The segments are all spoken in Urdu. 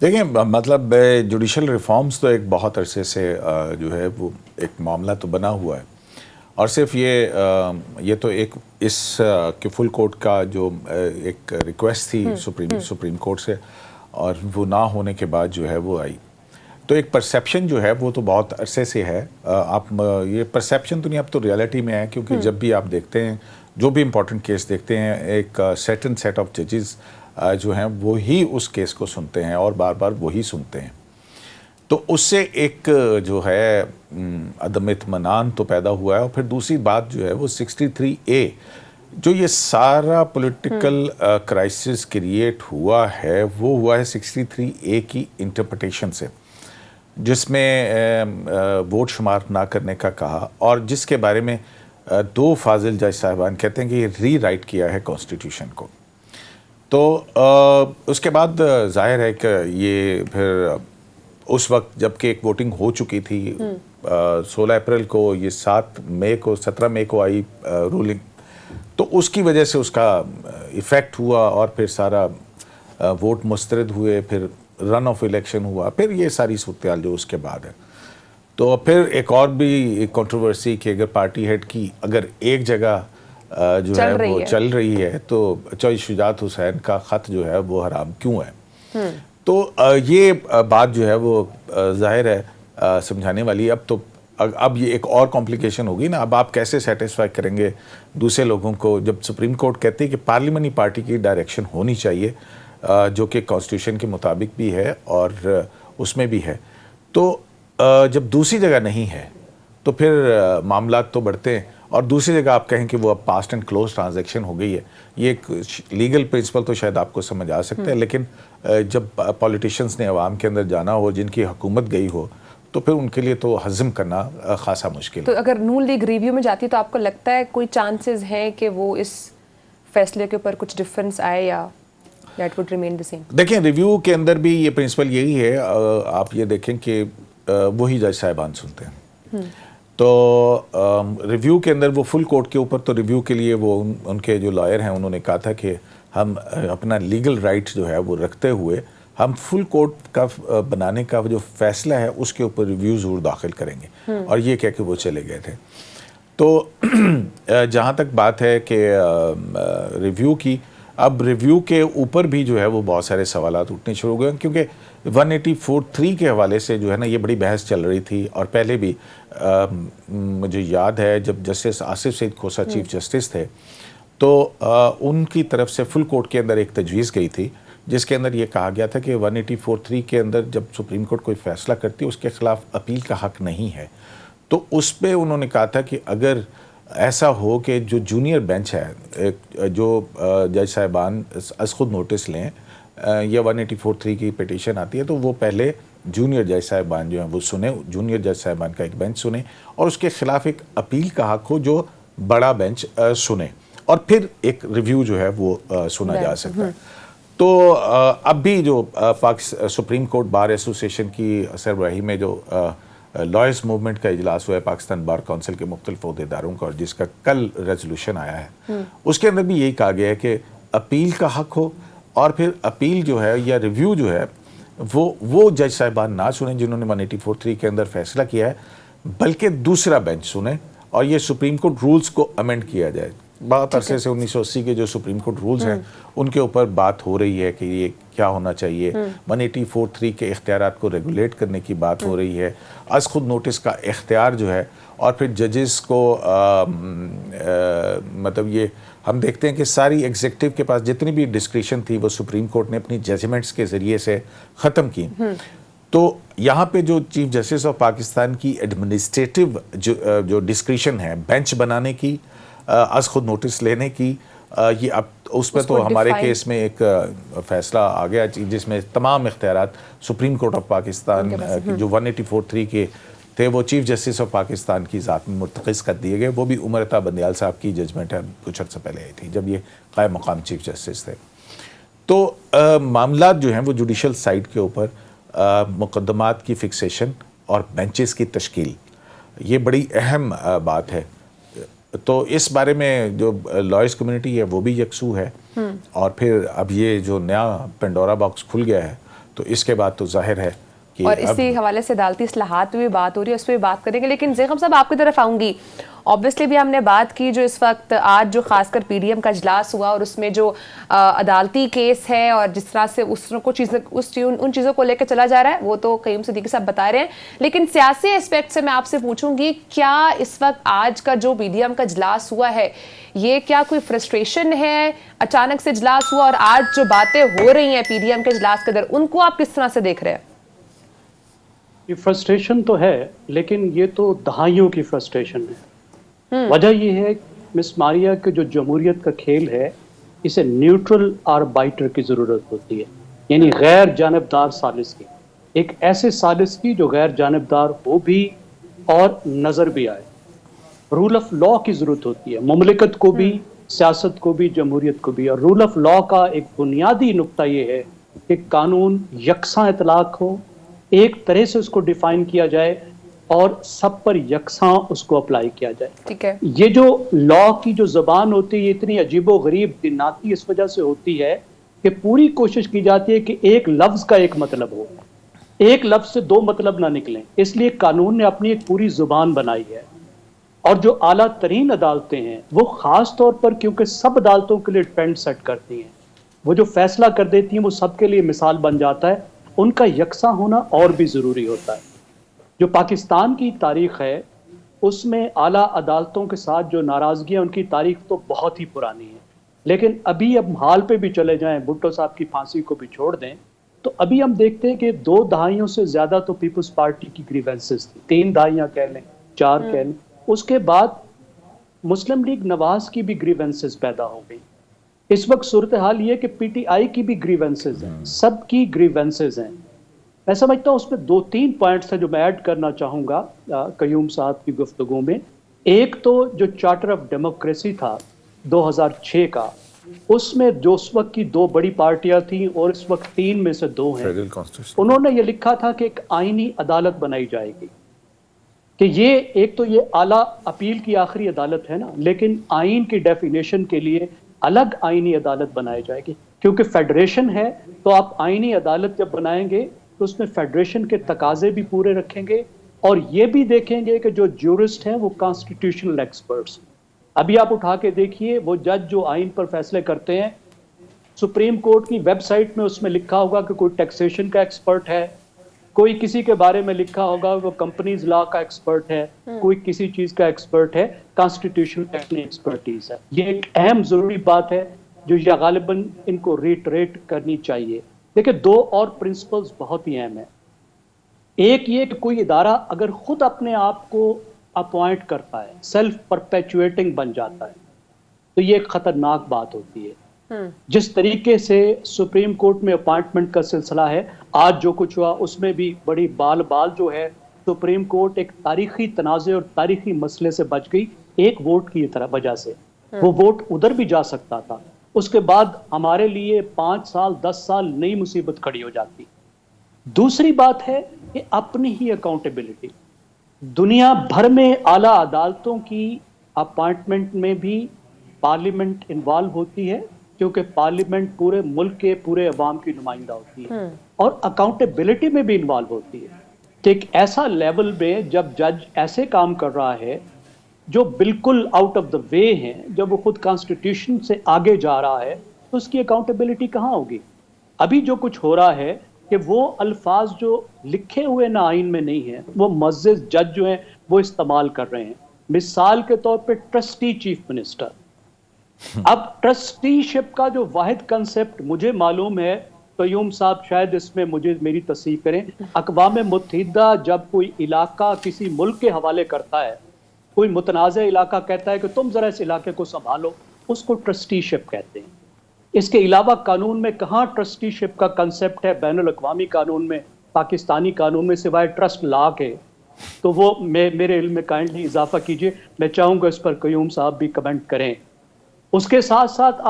دیکھیں مطلب جوڈیشل ریفارمز تو ایک بہت عرصے سے جو ہے وہ ایک معاملہ تو بنا ہوا ہے، اور صرف یہ تو ایک اس کہ فل کورٹ کا جو ایک ریکویسٹ تھی سپریم کورٹ سے، اور وہ نہ ہونے کے بعد جو ہے وہ آئی، تو ایک پرسیپشن جو ہے وہ تو بہت عرصے سے ہے. آپ یہ پرسیپشن تو نہیں، اب تو ریالٹی میں ہے، کیونکہ جب بھی آپ دیکھتے ہیں جو بھی امپورٹنٹ کیس دیکھتے ہیں، ایک سیٹ آف ججز جو ہیں وہی اس کیس کو سنتے ہیں اور بار بار وہی سنتے ہیں. تو اس سے ایک جو ہے عدم اطمینان تو پیدا ہوا ہے، اور پھر دوسری بات جو ہے وہ 63A جو یہ سارا پولیٹیکل کرائسس کریٹ ہوا ہے، وہ ہوا ہے 63A کی انٹرپریٹیشن سے، جس میں ووٹ شمار نہ کرنے کا کہا، اور جس کے بارے میں دو فاضل جج صاحبان کہتے ہیں کہ یہ ری رائٹ کیا ہے کانسٹیٹیوشن کو. تو اس کے بعد ظاہر ہے کہ یہ پھر اس وقت جب کہ ایک ووٹنگ ہو چکی تھی 16 اپریل کو، یہ 17 مئی کو آئی رولنگ، تو اس کی وجہ سے اس کا ایفیکٹ ہوا، اور پھر سارا ووٹ مسترد ہوئے، پھر رن آف الیکشن ہوا، پھر یہ ساری صورتحال جو اس کے بعد ہے. تو پھر ایک اور بھی کنٹروورسی کہ اگر پارٹی ہیڈ کی اگر ایک جگہ جو ہے وہ چل رہی ہے تو چوہے شجاعت حسین کا خط جو ہے وہ حرام کیوں ہے. تو یہ بات جو ہے وہ ظاہر ہے سمجھانے والی. اب یہ ایک اور کمپلیکیشن ہوگی نا، اب آپ کیسے سیٹسفائی کریں گے دوسرے لوگوں کو، جب سپریم کورٹ کہتے ہے کہ پارلیمنٹری پارٹی کی ڈائریکشن ہونی چاہیے، جو کہ کانسٹیٹیوشن کے مطابق بھی ہے اور اس میں بھی ہے. تو جب دوسری جگہ نہیں ہے تو پھر معاملات تو بڑھتے ہیں، اور دوسری جگہ آپ کہیں کہ وہ اب پاسٹ اینڈ کلوز ٹرانزیکشن ہو گئی ہے. یہ ایک لیگل پرنسپل تو شاید آپ کو سمجھ آ سکتا ہے، لیکن جب پولیٹیشنز نے عوام کے اندر جانا ہو، جن کی حکومت گئی ہو، تو پھر ان کے لیے تو ہضم کرنا خاصا مشکل ہے. تو اگر نون لیگ ریویو میں جاتی ہے تو آپ کو لگتا ہے کوئی چانسز ہیں کہ وہ اس فیصلے کے اوپر کچھ ڈفرینس آئے، یا that would remain the same? دیکھیں ریویو کے اندر بھی یہ پرنسپل یہی ہے، آپ یہ دیکھیں کہ وہی جج صاحبان سنتے ہیں. تو ریویو کے اندر وہ فل کورٹ کے اوپر، تو ریویو کے لیے وہ ان کے جو لائر ہیں انہوں نے کہا تھا کہ ہم اپنا لیگل رائٹ جو ہے وہ رکھتے ہوئے ہم فل کورٹ کا بنانے کا جو فیصلہ ہے اس کے اوپر ریویو ضرور داخل کریں گے، اور یہ کہہ کے وہ چلے گئے تھے. تو جہاں تک بات ہے کہ ریویو کی، اب ریویو کے اوپر بھی جو ہے وہ بہت سارے سوالات اٹھنے شروع ہو گئے، کیونکہ 184(3) کے حوالے سے جو ہے نا یہ بڑی بحث چل رہی تھی. اور پہلے بھی مجھے یاد ہے جب جسٹس آصف سعید کھوسہ چیف جسٹس تھے، تو ان کی طرف سے فل کورٹ کے اندر ایک تجویز گئی تھی، جس کے اندر یہ کہا گیا تھا کہ 184(3) کے اندر جب سپریم کورٹ کوئی فیصلہ کرتی ہے اس کے خلاف اپیل کا حق نہیں ہے. تو اس پہ انہوں نے کہا تھا کہ اگر ایسا ہو کہ جو جونیئر بینچ ہے، جو جج صاحبان از خود نوٹس لیں، یا 184(3) کی پٹیشن آتی ہے تو وہ پہلے جونیئر جج صاحبان جو ہیں وہ سنیں، جونیئر جج صاحبان کا ایک بینچ سنیں، اور اس کے خلاف ایک اپیل کا حق ہو جو بڑا بینچ سنیں، اور پھر ایک ریویو جو ہے وہ سنا جا سکتا ہے. تو اب بھی جو سپریم کورٹ بار ایسوسیشن کی سربراہی میں جو لائرز موومنٹ کا اجلاس ہوا ہے پاکستان بار کونسل کے مختلف عہدیداروں کا، اور جس کا کل ریزولوشن آیا ہے، اس کے اندر بھی یہی کہا گیا ہے کہ اپیل کا حق ہو، اور پھر اپیل جو ہے یا ریویو جو ہے وہ جج صاحبان نہ سنیں جنہوں نے 184(3) کے اندر فیصلہ کیا ہے، بلکہ دوسرا بینچ سنیں، اور یہ سپریم کورٹ رولز کو امینڈ کیا جائے. بہت عرصے سے 1980 کے جو سپریم کورٹ رولز ہیں ان کے اوپر بات ہو رہی ہے کہ یہ کیا ہونا چاہیے. 184(3) کے اختیارات کو ریگولیٹ کرنے کی بات ہو رہی ہے، از خود نوٹس کا اختیار جو ہے، اور پھر ججز کو مطلب یہ ہم دیکھتے ہیں کہ ساری ایگزیکٹو کے پاس جتنی بھی ڈسکریشن تھی وہ سپریم کورٹ نے اپنی ججمنٹس کے ذریعے سے ختم کی. تو یہاں پہ جو چیف جسٹس آف پاکستان کی ایڈمنسٹریٹو جو ڈسکریشن ہے بینچ بنانے کی، از خود نوٹس لینے کی، یہ اب اس پہ تو ہمارے کیس میں ایک فیصلہ آ گیا جس میں تمام اختیارات سپریم کورٹ آف پاکستان کی جو 184(3) کے تھے وہ چیف جسٹس آف پاکستان کی ذات میں مرتکز کر دیے گئے. وہ بھی عمر عطا بندیال صاحب کی ججمنٹ ہے، کچھ عرصہ پہلے آئی تھی جب یہ قائم مقام چیف جسٹس تھے. تو معاملات جو ہیں وہ جوڈیشل سائٹ کے اوپر مقدمات کی فکسیشن اور بینچز کی تشکیل، یہ بڑی اہم بات ہے. تو اس بارے میں جو لائرز کمیونٹی ہے وہ بھی یکسو ہے، اور پھر اب یہ جو نیا پینڈورا باکس کھل گیا ہے تو اس کے بعد تو ظاہر ہے کہ اور اسی حوالے سے عدالتی اصلاحات پہ بھی بات ہو رہی ہے، اس پہ بھی بات کریں گے، لیکن زیغم صاحب آپ کی طرف آؤں گی. آبویسلی بھی ہم نے بات کی جو اس وقت آج جو خاص کر پی ڈی ایم کا اجلاس ہوا اور اس میں جو عدالتی کیس ہے اور جس طرح سے ان چیزوں کو لے کے چلا جا رہا ہے وہ تو قیوم صدیقی صاحب بتا رہے ہیں، لیکن سیاسی اسپیکٹ سے میں آپ سے پوچھوں گی کیا اس وقت آج کا جو پی ڈی ایم کا اجلاس ہوا ہے یہ کیا کوئی فرسٹریشن ہے، اچانک سے اجلاس ہوا، اور آج جو باتیں ہو رہی ہیں پی ڈی ایم کے اجلاس کے اندر ان کو آپ کس طرح سے دیکھ رہے ہیں؟ یہ فرسٹریشن تو ہے، لیکن یہ تو دہائیوں کی فرسٹریشن ہے. وجہ یہ ہے مس ماریا کے جو جمہوریت کا کھیل ہے اسے نیوٹرل آربائٹر کی ضرورت ہوتی ہے، یعنی غیر جانبدار ثالث کی، ایک ایسے ثالث کی جو غیر جانبدار ہو بھی اور نظر بھی آئے. رول آف لا کی ضرورت ہوتی ہے مملکت کو بھی، سیاست کو بھی، جمہوریت کو بھی. اور رول آف لا کا ایک بنیادی نقطہ یہ ہے کہ قانون یکساں اطلاق ہو، ایک طرح سے اس کو ڈیفائن کیا جائے اور سب پر یکساں اس کو اپلائی کیا جائے. ٹھیک ہے. یہ جو لا کی جو زبان ہوتی ہے یہ اتنی عجیب و غریب دناتی اس وجہ سے ہوتی ہے کہ پوری کوشش کی جاتی ہے کہ ایک لفظ کا ایک مطلب ہو، ایک لفظ سے دو مطلب نہ نکلیں. اس لیے قانون نے اپنی ایک پوری زبان بنائی ہے. اور جو اعلیٰ ترین عدالتیں ہیں وہ خاص طور پر کیونکہ سب عدالتوں کے لیے ٹرینڈ سیٹ کرتی ہیں، وہ جو فیصلہ کر دیتی ہیں وہ سب کے لیے مثال بن جاتا ہے. ان کا یکساں ہونا اور بھی ضروری ہوتا ہے. جو پاکستان کی تاریخ ہے اس میں اعلیٰ عدالتوں کے ساتھ جو ناراضگیاں ان کی تاریخ تو بہت ہی پرانی ہے. لیکن ابھی اب حال پہ بھی چلے جائیں، بھٹو صاحب کی پھانسی کو بھی چھوڑ دیں، تو ابھی ہم دیکھتے ہیں کہ 2 دہائیوں سے زیادہ تو پیپلز پارٹی کی گریونسز تھی، 3 دہائیاں کہہ لیں، 4 کہہ لیں. اس کے بعد مسلم لیگ نواز کی بھی گریونسز پیدا ہو گئی. اس وقت صورتحال یہ کہ پی ٹی آئی کی بھی گریونسز ہیں، سب کی گریونسز ہیں. میں سمجھتا ہوں اس میں 2-3 پوائنٹس ہیں جو میں ایڈ کرنا چاہوں گا قیوم صاحب کی گفتگو میں. ایک تو جو چارٹر آف ڈیموکریسی تھا 2006 کا، اس میں جو اس وقت کی 2 بڑی پارٹیاں تھیں اور اس وقت 3 میں سے 2 ہیں، انہوں نے یہ لکھا تھا کہ ایک آئینی عدالت بنائی جائے گی. کہ یہ ایک تو یہ اعلیٰ اپیل کی آخری عدالت ہے نا، لیکن آئین کی ڈیفینیشن کے لیے الگ آئینی عدالت بنائی جائے گی. کیونکہ فیڈریشن ہے تو آپ آئینی عدالت جب بنائیں گے تو اس میں فیڈریشن کے تقاضے بھی پورے رکھیں گے اور یہ بھی دیکھیں گے کہ جو جورسٹ ہیں وہ کانسٹیٹیوشنل ایکسپرٹس. ابھی آپ اٹھا کے دیکھیے وہ جج جو آئین پر فیصلے کرتے ہیں، سپریم کورٹ کی ویب سائٹ میں اس میں لکھا ہوگا کہ کوئی ٹیکسیشن کا ایکسپرٹ ہے، کوئی کسی کے بارے میں لکھا ہوگا وہ کمپنیز لا کا ایکسپرٹ ہے، کوئی کسی چیز کا ایکسپرٹ ہے، کانسٹیٹیوشن اپنی ایکسپرٹیز ہے. یہ ایک اہم ضروری بات ہے جو یہ غالباً ان کو ریٹ کرنی چاہیے. دیکھیں 2 اور پرنسپلز بہت ہی اہم ہیں. ایک یہ کہ کوئی ادارہ اگر خود اپنے آپ کو اپوائنٹ کرتا ہے، سیلف پرپیچویٹنگ بن جاتا ہے، تو یہ ایک خطرناک بات ہوتی ہے. جس طریقے سے سپریم کورٹ میں اپوائنٹمنٹ کا سلسلہ ہے، آج جو کچھ ہوا اس میں بھی بڑی بال جو ہے سپریم کورٹ ایک تاریخی تنازع اور تاریخی مسئلے سے بچ گئی ایک ووٹ کی وجہ سے. وہ ووٹ ادھر بھی جا سکتا تھا. اس کے بعد ہمارے لیے 5 سال 10 سال نئی مصیبت کھڑی ہو جاتی. دوسری بات ہے کہ اپنی ہی اکاؤنٹیبلٹی. دنیا بھر میں اعلیٰ عدالتوں کی اپوائنٹمنٹ میں بھی پارلیمنٹ انوالو ہوتی ہے، کیونکہ پارلیمنٹ پورے ملک کے پورے عوام کی نمائندہ ہوتی ہے اور اکاؤنٹیبلٹی میں بھی انوالو ہوتی ہے. کہ ایک ایسا لیول میں جب جج ایسے کام کر رہا ہے جو بالکل آؤٹ آف دا وے ہیں، جب وہ خود کانسٹیٹیوشن سے آگے جا رہا ہے تو اس کی اکاؤنٹیبلٹی کہاں ہوگی؟ ابھی جو کچھ ہو رہا ہے کہ وہ الفاظ جو لکھے ہوئے نہ آئین میں نہیں ہیں وہ معزز جج جو ہیں وہ استعمال کر رہے ہیں. مثال کے طور پہ ٹرسٹی چیف منسٹر. اب ٹرسٹی شپ کا جو واحد کنسپٹ مجھے معلوم ہے، قیوم صاحب شاید اس میں مجھے میری تصحیح کریں، اقوام متحدہ جب کوئی علاقہ کسی ملک کے حوالے کرتا ہے، کوئی متنازع علاقہ کہتا ہے کہ تم ذرا اس علاقے کو سنبھالو، اس کو ٹرسٹی شپ کہتے ہیں. اس کے علاوہ قانون میں کہاں ٹرسٹی شپ کا کنسپٹ ہے بین الاقوامی قانون میں، پاکستانی قانون میں، سوائے ٹرسٹ لا کے؟ تو وہ میرے علم میں کائنڈلی اضافہ کیجئے. میں چاہوں گا اس پر قیوم صاحب بھی کمنٹ کریں. اس کے ساتھ ساتھ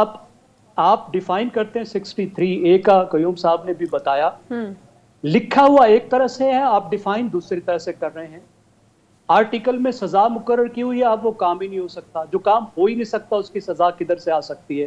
آپ ڈیفائن کرتے ہیں 63A کا، قیوم صاحب نے بھی بتایا، لکھا ہوا ایک طرح سے ہے، آپ ڈیفائن دوسری طرح سے کر رہے ہیں. آرٹیکل میں سزا مقرر کی ہوئی ہے، اب وہ کام ہی نہیں ہو سکتا. جو کام ہو ہی نہیں سکتا اس کی سزا کدھر سے آ سکتی ہے؟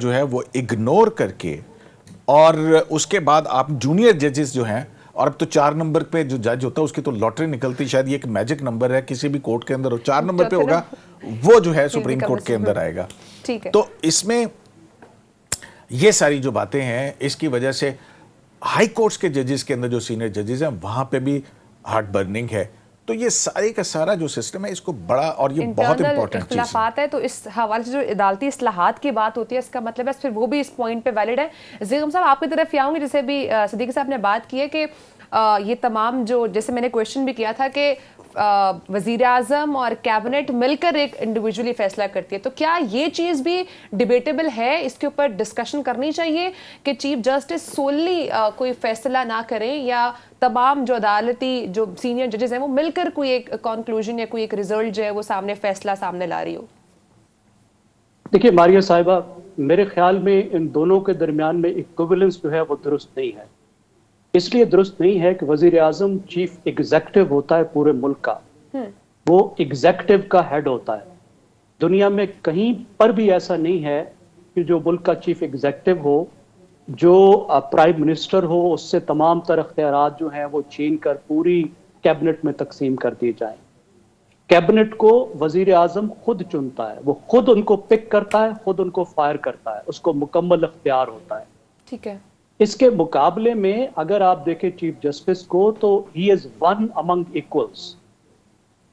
جو ہے وہ اگنور کر کے اور اس کے بعد آپ جونیئر ججز جو ہیں، اور اب تو 4 نمبر پہ جو جج ہوتا ہے اس کی تو لاٹری نکلتی، شاید یہ ایک میجک نمبر ہے کسی بھی کورٹ کے اندر، اور 4 نمبر پہ ہوگا وہ جو ہے سپریم کورٹ کے اندر آئے گا. تو اس میں یہ ساری جو باتیں ہیں اس کی وجہ سے ہائی کورٹس کے ججز کے اندر جو سینئر ججز ہیں وہاں پہ بھی ہارٹ برننگ ہے. تو یہ سارے کا سارا جو سسٹم ہے اس کو بڑا، اور یہ بہت امپورٹنٹ چیز اختلافات ہے. تو اس حوالے سے جو عدالتی اصلاحات کی بات ہوتی ہے اس کا مطلب ہے پھر وہ بھی اس پوائنٹ پہ ویلڈ ہے. زیغم صاحب آپ کی طرف یہ آؤں گی، جیسے بھی صدیقی صاحب نے بات کی ہے کہ یہ تمام جو، جیسے میں نے کویشچن بھی کیا تھا کہ وزیر اعظم اور کیبنٹ مل کر ایک انڈیویجولی فیصلہ کرتی ہے، تو کیا یہ چیز بھی ڈیبیٹیبل ہے؟ اس کے اوپر ڈسکشن کرنی چاہیے کہ چیف جسٹس سوللی کوئی فیصلہ نہ کریں، یا تمام جو عدالتی جو سینئر ججز ہیں وہ مل کر کوئی ایک کنکلوژن یا کوئی ایک ریزلٹ جو ہے وہ فیصلہ سامنے لا رہی ہو؟ دیکھیے ماریہ صاحبہ، میرے خیال میں ان دونوں کے درمیان میں ایکویولنس جو ہے وہ درست نہیں ہے. اس لیے درست نہیں ہے کہ وزیر اعظم چیف ایگزیکٹو ہوتا ہے پورے ملک کا، وہ ایگزیکٹو کا ہیڈ ہوتا ہے. دنیا میں کہیں پر بھی ایسا نہیں ہے کہ جو ملک کا چیف ایگزیکٹو ہو، جو پرائم منسٹر ہو، اس سے تمام تر اختیارات جو ہیں وہ چھین کر پوری کیبنٹ میں تقسیم کر دیے جائیں. کیبنٹ کو وزیر اعظم خود چنتا ہے، وہ خود ان کو پک کرتا ہے، خود ان کو فائر کرتا ہے، اس کو مکمل اختیار ہوتا ہے. ٹھیک ہے. اس کے مقابلے میں اگر آپ دیکھیں چیف جسٹس کو تو ہی از ون امنگ ایکولز.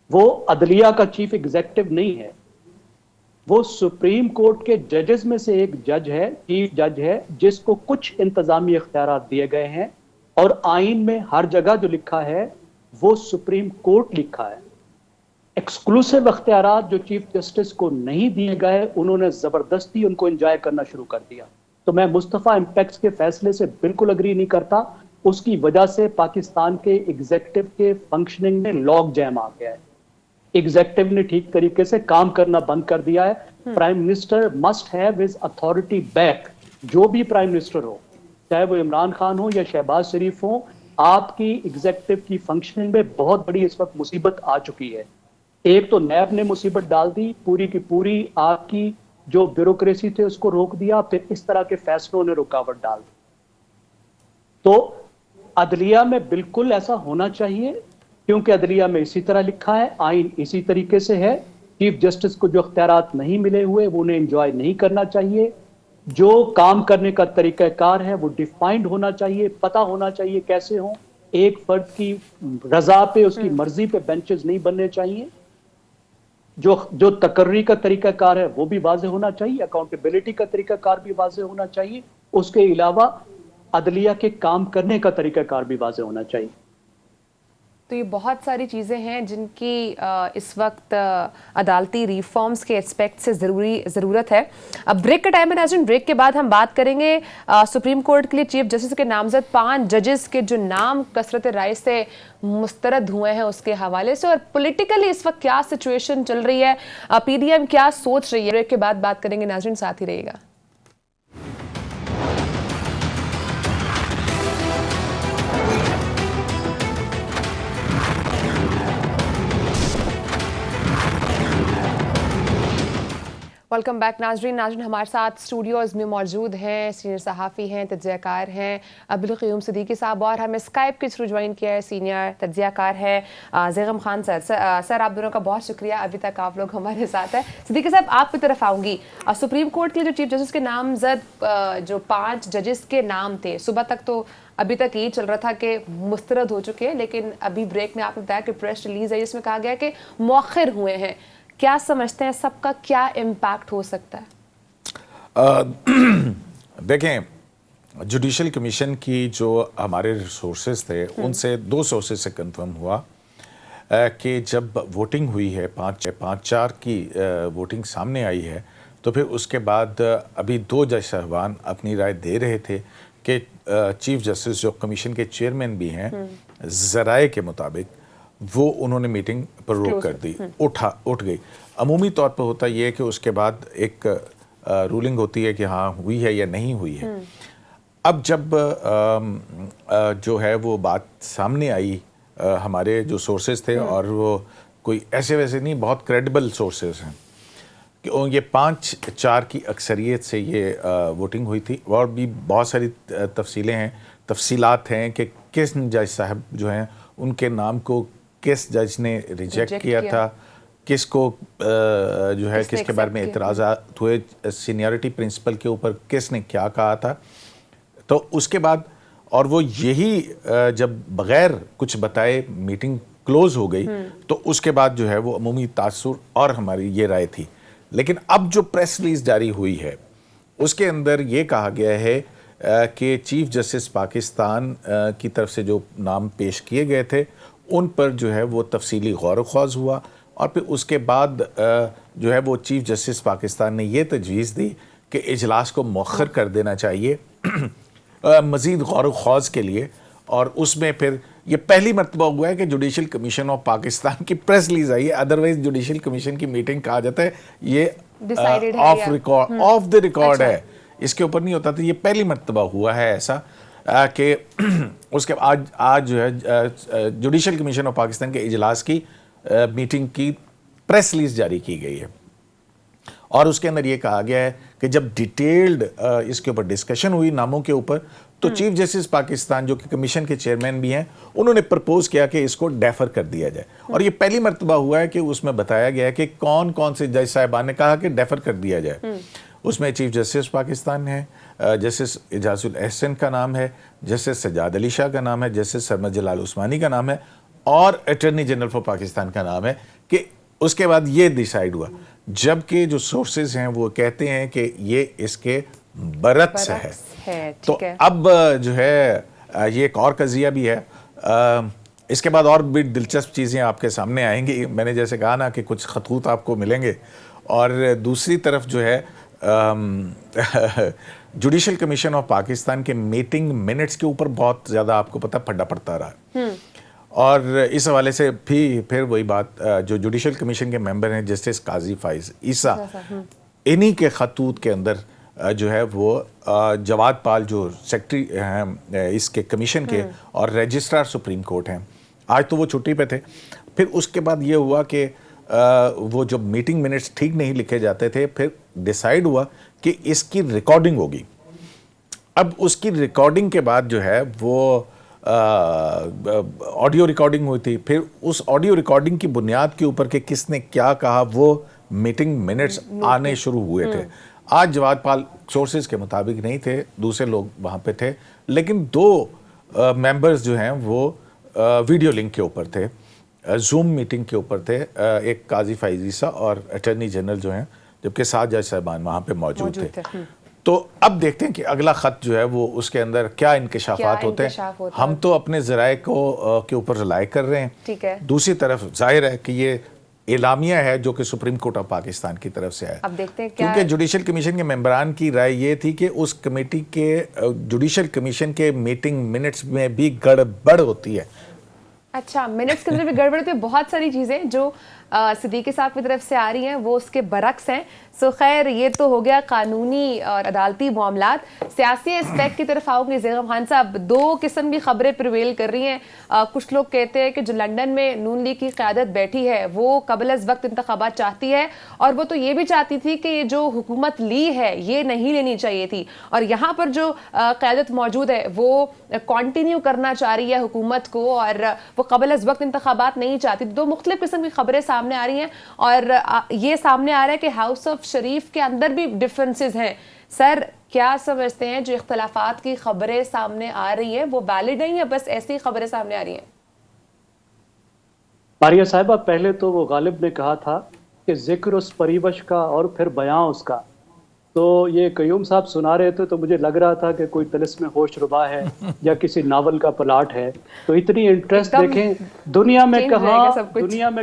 وہ عدلیہ کا چیف ایگزیکٹو نہیں ہے، وہ سپریم کورٹ کے ججز میں سے ایک جج ہے، چیف جج ہے، جس کو کچھ انتظامی اختیارات دیے گئے ہیں، اور آئین میں ہر جگہ جو لکھا ہے وہ سپریم کورٹ لکھا ہے. ایکسکلوسیو اختیارات جو چیف جسٹس کو نہیں دیے گئے انہوں نے زبردستی ان کو انجوائے کرنا شروع کر دیا. تو میں مصطفیٰ امپیکس کے فیصلے سے بالکل اگری نہیں کرتا. اس کی وجہ سے پاکستان کے ایگزیکٹو کے فنکشننگ میں لاگ جیم آ گیا ہے. ایگزیکٹو نے ٹھیک طریقے سے کام کرنا بند کر دیا ہے. Prime minister must have his authority back. جو بھی پرائم منسٹر ہو، چاہے وہ عمران خان ہو یا شہباز شریف ہو، آپ کی ایگزیکٹو کی فنکشننگ میں بہت بڑی اس وقت مصیبت آ چکی ہے. ایک تو نیب نے مصیبت ڈال دی، پوری کی پوری آپ کی جو بیوروکریسی تھے اس کو روک دیا، پھر اس طرح کے فیصلوں نے رکاوٹ ڈال دی. تو عدلیہ میں بالکل ایسا ہونا چاہیے، کیونکہ عدلیہ میں اسی طرح لکھا ہے، آئین اسی طریقے سے ہے. چیف جسٹس کو جو اختیارات نہیں ملے ہوئے وہ انہیں انجوائے نہیں کرنا چاہیے. جو کام کرنے کا طریقہ کار ہے وہ ڈیفائنڈ ہونا چاہیے، پتہ ہونا چاہیے کیسے ہوں. ایک فرد کی رضا پہ، اس کی مرضی پہ بینچز نہیں بننے چاہیے. جو تقرری کا طریقہ کار ہے وہ بھی واضح ہونا چاہیے، اکاؤنٹیبلٹی کا طریقہ کار بھی واضح ہونا چاہیے. اس کے علاوہ عدلیہ کے کام کرنے کا طریقہ کار بھی واضح ہونا چاہیے. تو یہ بہت ساری چیزیں ہیں جن کی اس وقت عدالتی ریفارمز کے اسپیکٹ سے ضرورت ہے. اب بریک کا ٹائم ہے ناظرین، بریک کے بعد ہم بات کریں گے سپریم کورٹ کے لیے چیف جسٹس کے نامزد 5 ججز کے جو نام کثرت رائے سے مسترد ہوئے ہیں اس کے حوالے سے، اور پولیٹیکلی اس وقت کیا سچویشن چل رہی ہے، پی ڈی ایم کیا سوچ رہی ہے. بریک کے بعد بات کریں گے ناظرین، ساتھ ہی رہیے گا. ویلکم بیک ناظرین. ہمارے ساتھ اسٹوڈیوز میں موجود ہیں سینئر صحافی ہیں، تجزیہ کار ہیں عبدالقیوم صدیقی صاحب، اور ہمیں اسکائپ کے تھرو جوائن کیا ہے سینئر تجزیہ کار ہے زیغم خان سر. سر آپ دونوں کا بہت شکریہ، ابھی تک آپ لوگ ہمارے ساتھ ہیں. صدیقی صاحب آپ کی طرف آؤں گی. سپریم کورٹ کے جو چیف جسٹس کے نامزد جو 5 ججز کے نام تھے، صبح تک تو ابھی تک یہی چل رہا تھا کہ مسترد ہو چکے ہیں، لیکن ابھی بریک میں آپ نے بتایا کہ پریس ریلیز ہے جس میں کہا گیا کہ مؤخر ہوئے ہیں. کیا سمجھتے ہیں سب کا کیا امپیکٹ ہو سکتا ہے؟ دیکھیں، جوڈیشل کمیشن کی جو ہمارے سورسز تھے ان سے 2 سورسز سے کنفرم ہوا کہ جب ووٹنگ ہوئی ہے 5-4 کی ووٹنگ سامنے آئی ہے، تو پھر اس کے بعد ابھی 2 جج صاحبان اپنی رائے دے رہے تھے کہ چیف جسٹس جو کمیشن کے چیئرمین بھی ہیں، ذرائع کے مطابق وہ انہوں نے میٹنگ پر روک کر دی، اٹھ گئی. عمومی طور پر ہوتا یہ ہے کہ اس کے بعد ایک رولنگ ہوتی ہے کہ ہاں ہوئی ہے یا نہیں ہوئی ہے. اب جب جو ہے وہ بات سامنے آئی، ہمارے جو سورسز تھے، اور وہ کوئی ایسے ویسے نہیں، بہت کریڈیبل سورسز ہیں، کہ یہ 5-4 کی اکثریت سے یہ ووٹنگ ہوئی تھی، اور بھی بہت ساری تفصیلات ہیں کہ کس جج صاحب جو ہیں ان کے نام کو کس جج نے ریجیکٹ کیا تھا، کس کو جو ہے کس کے بارے میں اعتراضات ہوئے، سینیورٹی پرنسپل کے اوپر کس نے کیا کہا تھا. تو اس کے بعد اور وہ یہی جب بغیر کچھ بتائے میٹنگ کلوز ہو گئی تو اس کے بعد جو ہے وہ عمومی تاثر اور ہماری یہ رائے تھی. لیکن اب جو پریس ریلیز جاری ہوئی ہے اس کے اندر یہ کہا گیا ہے کہ چیف جسٹس پاکستان کی طرف سے جو نام پیش کیے گئے تھے ان پر جو ہے وہ تفصیلی غور و خوض ہوا، اور پھر اس کے بعد جو ہے وہ چیف جسٹس پاکستان نے یہ تجویز دی کہ اجلاس کو مؤخر کر دینا چاہیے مزید غور و خوض کے لیے. اور اس میں پھر یہ پہلی مرتبہ ہوا ہے کہ جوڈیشل کمیشن آف پاکستان کی پریس ریلیز آئی ہے. ادروائز جوڈیشل کمیشن کی میٹنگ کہا جاتا ہے یہ آف دی ریکارڈ ہے، اس کے اوپر نہیں ہوتا. تو یہ پہلی مرتبہ ہوا ہے ایسا کہ اس کے آج جو ہے جوڈیشل کمیشن آف پاکستان کے اجلاس کی میٹنگ کی پریس ریلیز جاری کی گئی ہے، اور اس کے اندر یہ کہا گیا ہے کہ جب ڈیٹیلڈ اس کے اوپر ڈسکشن ہوئی ناموں کے اوپر تو چیف جسٹس پاکستان جو کہ کمیشن کے چیئرمین بھی ہیں انہوں نے پرپوز کیا کہ اس کو ڈیفر کر دیا جائے. اور یہ پہلی مرتبہ ہوا ہے کہ اس میں بتایا گیا ہے کہ کون کون سے جج صاحبان نے کہا کہ ڈیفر کر دیا جائے. اس میں چیف جسٹس پاکستان ہے، جسٹس اعجاز الاحسن کا نام ہے، جسٹس سجاد علی شاہ کا نام ہے، جسٹس سرمد جلال عثمانی کا نام ہے، اور اٹارنی جنرل فار پاکستان کا نام ہے. کہ اس کے بعد یہ ڈیسائیڈ ہوا، جبکہ جو سورسز ہیں وہ کہتے ہیں کہ یہ اس کے برعکس ہے. تو اب جو ہے یہ ایک اور قضیہ بھی ہے. اس کے بعد اور بھی دلچسپ چیزیں آپ کے سامنے آئیں گی. میں نے جیسے کہا نا کہ کچھ خطوط آپ کو ملیں گے، اور دوسری طرف جو ہے جوڈیشل کمیشن آف پاکستان کے میٹنگ منٹس کے اوپر بہت زیادہ آپ کو پتہ پھڈا پڑتا رہا. اور اس حوالے سے پھر وہی بات، جو جوڈیشل کمیشن کے ممبر ہیں جسٹس قاضی فائز عیسیٰ، انہی کے خطوط کے اندر جو ہے وہ جواد پال جو سیکرٹری ہیں اس کے کمیشن کے اور رجسٹرار سپریم کورٹ ہیں، آج تو وہ چھٹی پہ تھے. پھر اس کے بعد یہ ہوا کہ وہ جب میٹنگ منٹس ٹھیک نہیں لکھے جاتے تھے، پھر ڈیسائیڈ ہوا کہ اس کی ریکارڈنگ ہوگی. اب اس کی ریکارڈنگ کے بعد جو ہے وہ آڈیو ریکارڈنگ ہوئی تھی. پھر اس آڈیو ریکارڈنگ کی بنیاد کے اوپر کہ کس نے کیا کہا وہ میٹنگ منٹس آنے شروع ہوئے تھے. آج جواد پال سورسز کے مطابق نہیں تھے، دوسرے لوگ وہاں پہ تھے، لیکن 2 ممبرز جو ہیں وہ ویڈیو لنک کے اوپر تھے، زوم میٹنگ کے اوپر تھے، ایک قاضی فائز عیسیٰ اور اٹارنی جنرل جو ہیں، جبکہ 7 جج صاحبان وہاں پہ موجود تھے. تو اب دیکھتے ہیں کہ اگلا خط جو ہے وہ اس کے اندر کیا انکشافات ہوتے ہیں. ہم تو اپنے ذرائع کے اوپر رلائی کر رہے ہیں. دوسری طرف ظاہر ہے کہ یہ اعلامیہ ہے جو کہ سپریم کورٹ آف پاکستان کی طرف سے ہے. اب دیکھتے ہیں کیونکہ جوڈیشل کمیشن کے ممبران کی رائے یہ تھی کہ اس کمیٹی کے جوڈیشل کمیشن کے میٹنگ منٹس میں بھی گڑبڑ ہوتی ہے. اچھا، منٹس کے اندر بھی گڑبڑ ہوتی ہے. بہت ساری چیزیں جو صدیقی صاحب کی طرف سے آ رہی ہیں وہ اس کے برعکس ہیں. سو خیر، یہ تو ہو گیا قانونی اور عدالتی معاملات. سیاسی اسپیکٹ کی طرف آؤں گے زیغم خان صاحب. 2 قسم کی خبریں پریویل کر رہی ہیں. کچھ لوگ کہتے ہیں کہ جو لنڈن میں نون لیگ کی قیادت بیٹھی ہے وہ قبل از وقت انتخابات چاہتی ہے، اور وہ تو یہ بھی چاہتی تھی کہ یہ جو حکومت لی ہے یہ نہیں لینی چاہیے تھی، اور یہاں پر جو قیادت موجود ہے وہ کنٹینیو کرنا چاہ رہی ہے حکومت کو، اور وہ قبل از وقت انتخابات نہیں چاہتی. 2 مختلف قسم کی خبریں سامنے آ رہی ہیں، اور یہ سامنے آ رہا ہے کہ ہاؤس آف شریف کے اندر بھی ڈفرنسز ہیں. سر، کیا سمجھتے ہیں جو اختلافات کی خبریں سامنے آ رہی ہیں وہ ویلڈ ہیں یا بس ایسی خبریں سامنے آ رہی ہیں؟ ماریہ صاحبہ، پہلے تو وہ غالب نے کہا تھا کہ ذکر اس پریوش کا اور پھر بیاں اس کا. تو یہ قیوم صاحب سنا رہے تھے تو مجھے لگ رہا تھا کہ کوئی طلسم ہوش ربا ہے یا کسی ناول کا پلاٹ ہے. تو اتنی انٹرسٹ دیکھیں دنیا میں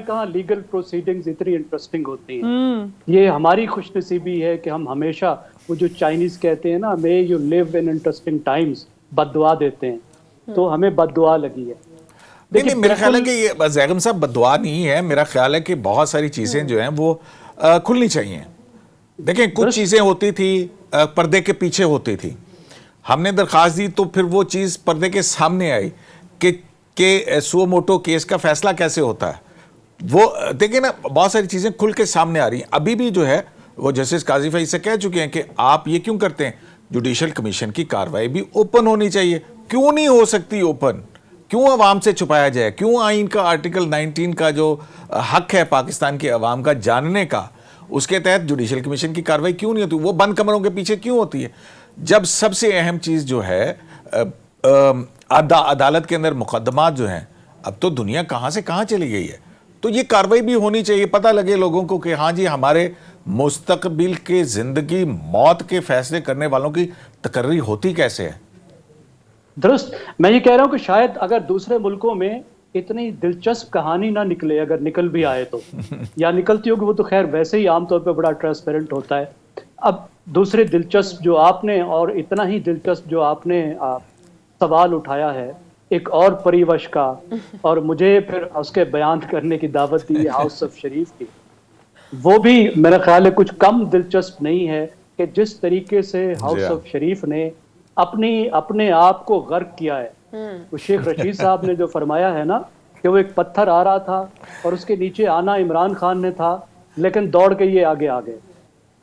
کہاں لیگل پروسیڈنگز اتنی انٹرسٹنگ ہوتی ہیں. یہ ہماری خوش نصیبی ہے کہ ہم ہمیشہ وہ جو چائنیز کہتے ہیں نا، may you live in interesting times, بد دعا دیتے ہیں. تو ہمیں بد دعا لگی ہے. نہیں، میرا خیال ہے کہ یہ زیغم صاحب بد دعا نہیں ہے. میرا خیال ہے کہ بہت ساری چیزیں جو ہیں وہ کھلنی چاہیے. دیکھیں، کچھ چیزیں ہوتی تھی پردے کے پیچھے ہوتی تھی. ہم نے درخواست دی تو پھر وہ چیز پردے کے سامنے آئی کہ سو موٹو کیس کا فیصلہ کیسے ہوتا ہے. وہ دیکھیں نا، بہت ساری چیزیں کھل کے سامنے آ رہی ہیں. ابھی بھی جو ہے وہ جسٹس قاضی فیض سے کہہ چکے ہیں کہ آپ یہ کیوں کرتے ہیں, جوڈیشل کمیشن کی کارروائی بھی اوپن ہونی چاہیے. کیوں نہیں ہو سکتی اوپن؟ کیوں عوام سے چھپایا جائے؟ کیوں آئین کا آرٹیکل 19 کا جو حق ہے پاکستان کے عوام کا جاننے کا, اس کے تحت جوڈیشل کمیشن کی کارروائی کیوں نہیں ہوتی؟ وہ بند کمروں کے پیچھے کیوں ہوتی ہے؟ جب سب سے اہم چیز جو ہے عدالت کے اندر مقدمات جو ہیں, اب تو دنیا کہاں سے کہاں چلی گئی ہے, تو یہ کارروائی بھی ہونی چاہیے. پتہ لگے لوگوں کو کہ ہاں جی ہمارے مستقبل کے زندگی موت کے فیصلے کرنے والوں کی تقرری ہوتی کیسے ہے. درست. میں یہ کہہ رہا ہوں کہ شاید اگر دوسرے ملکوں میں اتنی دلچسپ کہانی نہ نکلے, اگر نکل بھی آئے تو, یا نکلتی ہوگی وہ تو خیر ویسے ہی عام طور پہ بڑا ٹرانسپیرنٹ ہوتا ہے. اب دوسرے دلچسپ جو آپ نے, اور اتنا ہی دلچسپ جو آپ نے سوال اٹھایا ہے ایک اور پریوش کا, اور مجھے پھر اس کے بیان کرنے کی دعوت دی ہاؤس آف شریف کی, وہ بھی میرا خیال ہے کچھ کم دلچسپ نہیں ہے کہ جس طریقے سے ہاؤس آف شریف نے اپنے آپ کو غرق کیا ہے. وہ شیخ رشید صاحب نے جو فرمایا ہے نا کہ وہ ایک پتھر آ رہا تھا اور اس کے نیچے آنا عمران خان نے تھا, لیکن دوڑ کے یہ آگے آ گئے.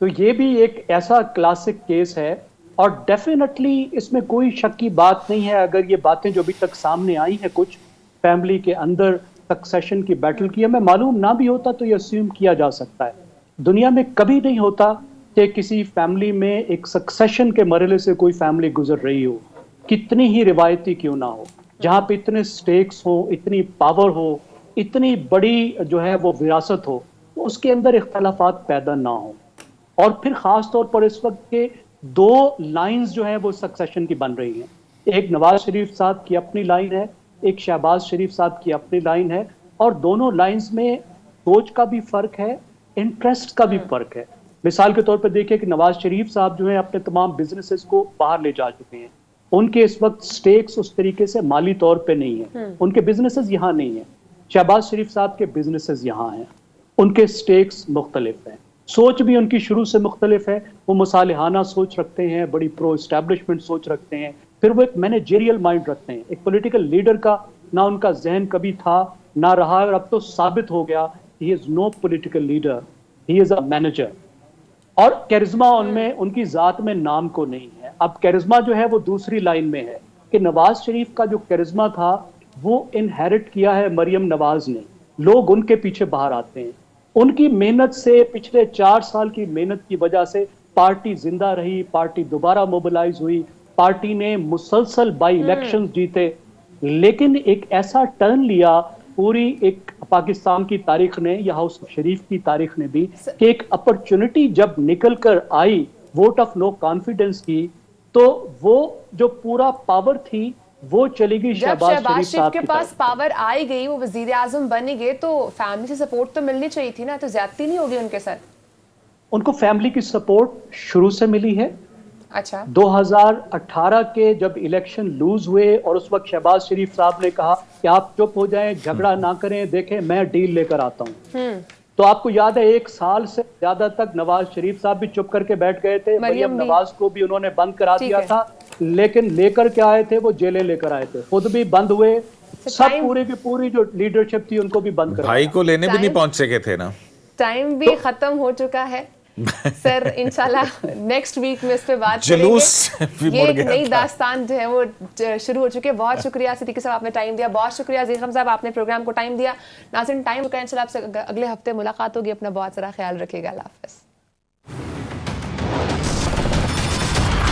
تو یہ بھی ایک ایسا کلاسک کیس ہے, اور ڈیفینیٹلی اس میں کوئی شک کی بات نہیں ہے. اگر یہ باتیں جو ابھی تک سامنے آئی ہیں کچھ فیملی کے اندر سکسیشن کی بیٹل کی, ہمیں معلوم نہ بھی ہوتا تو یہ اسیوم کیا جا سکتا ہے. دنیا میں کبھی نہیں ہوتا کہ کسی فیملی میں ایک سکسیشن کے مرحلے سے کوئی فیملی گزر رہی ہو, کتنی ہی روایتی کیوں نہ ہو, جہاں پہ اتنے سٹیکس ہو, اتنی پاور ہو, اتنی بڑی جو ہے وہ وراثت ہو, اس کے اندر اختلافات پیدا نہ ہوں. اور پھر خاص طور پر اس وقت کے دو لائنز جو ہیں وہ سکسیشن کی بن رہی ہیں. ایک نواز شریف صاحب کی اپنی لائن ہے, ایک شہباز شریف صاحب کی اپنی لائن ہے, اور دونوں لائنز میں سوچ کا بھی فرق ہے, انٹرسٹ کا بھی فرق ہے. مثال کے طور پہ دیکھیں کہ نواز شریف صاحب جو ہیں اپنے تمام بزنسز کو باہر لے جا چکے ہیں. ان کے اس وقت سٹیکس اس طریقے سے مالی طور پہ نہیں ہیں, ان کے بزنسز یہاں نہیں ہیں. شہباز شریف صاحب کے بزنسز یہاں ہیں, ان کے سٹیکس مختلف ہیں, سوچ بھی ان کی شروع سے مختلف ہے. وہ مصالحانہ سوچ رکھتے ہیں, بڑی پرو اسٹیبلشمنٹ سوچ رکھتے ہیں, پھر وہ ایک مینیجریل مائنڈ رکھتے ہیں. ایک پولیٹیکل لیڈر کا نہ ان کا ذہن کبھی تھا نہ رہا, اور اب تو ثابت ہو گیا he is no political leader, he is a manager. اور کیرزما ان میں, ان کی ذات میں نام کو نہیں ہے. اب کیرزما جو ہے وہ دوسری لائن میں ہے کہ نواز شریف کا جو کیرزما تھا وہ انہیرٹ کیا ہے مریم نواز نے. لوگ ان کے پیچھے باہر آتے ہیں, ان کی محنت سے, پچھلے 4 سال کی محنت کی وجہ سے پارٹی زندہ رہی, پارٹی دوبارہ موبلائز ہوئی, پارٹی نے مسلسل بائی الیکشن جیتے. لیکن ایک ایسا ٹرن لیا پوری ایک پاکستان کی تاریخ نے, یا ہاؤس آف شریف کی تاریخ نے بھی, کہ ایک اپرچونٹی جب نکل کر آئی ووٹ آف نو کانفیڈنس کی, تو وہ جو پورا پاور تھی وہ چلی گئی شہباز شریف صاحب کے پاس. پاور آئی گئی, وہ وزیر اعظم بنی گئے, تو فیملی سے سپورٹ تو ملنی چاہیے تھی نا, تو زیادتی نہیں ہوگی ان کے ساتھ؟ ان کو فیملی کی سپورٹ شروع سے ملی ہے. اچھا, 2018 کے جب الیکشن لوز ہوئے اور اس وقت شہباز شریف صاحب نے کہا کہ آپ چپ ہو جائیں, جھگڑا نہ کریں, دیکھیں میں ڈیل لے کر آتا ہوں, تو آپ کو یاد ہے 1 سال سے زیادہ تک نواز شریف صاحب بھی چپ کر کے بیٹھ گئے تھے, مریم نواز کو بھی انہوں نے بند کرا دیا تھا, لیکن لے کر کے آئے تھے, وہ جیلیں لے کر آئے تھے, خود بھی بند ہوئے, سب پوری کی پوری جو لیڈرشپ تھی ان کو بھی بند کر. بھائی کو لینے بھی نہیں پہنچ سکے تھے نا. ٹائم بھی ختم ہو چکا ہے سر, انشاءاللہ نیکسٹ ویک میں اس پہ بات کریں گے. یہ ایک نئی داستان جو ہے وہ شروع ہو چکی ہے. بہت شکریہ صدیقی صاحب, آپ نے ٹائم دیا. بہت شکریہ عزیز صاحب, آپ نے پروگرام کو ٹائم دیا. ناظرین ٹائم کا انشاءاللہ آپ سے اگلے ہفتے ملاقات ہوگی. اپنا بہت سارا خیال رکھیے گا. اللہ حافظ.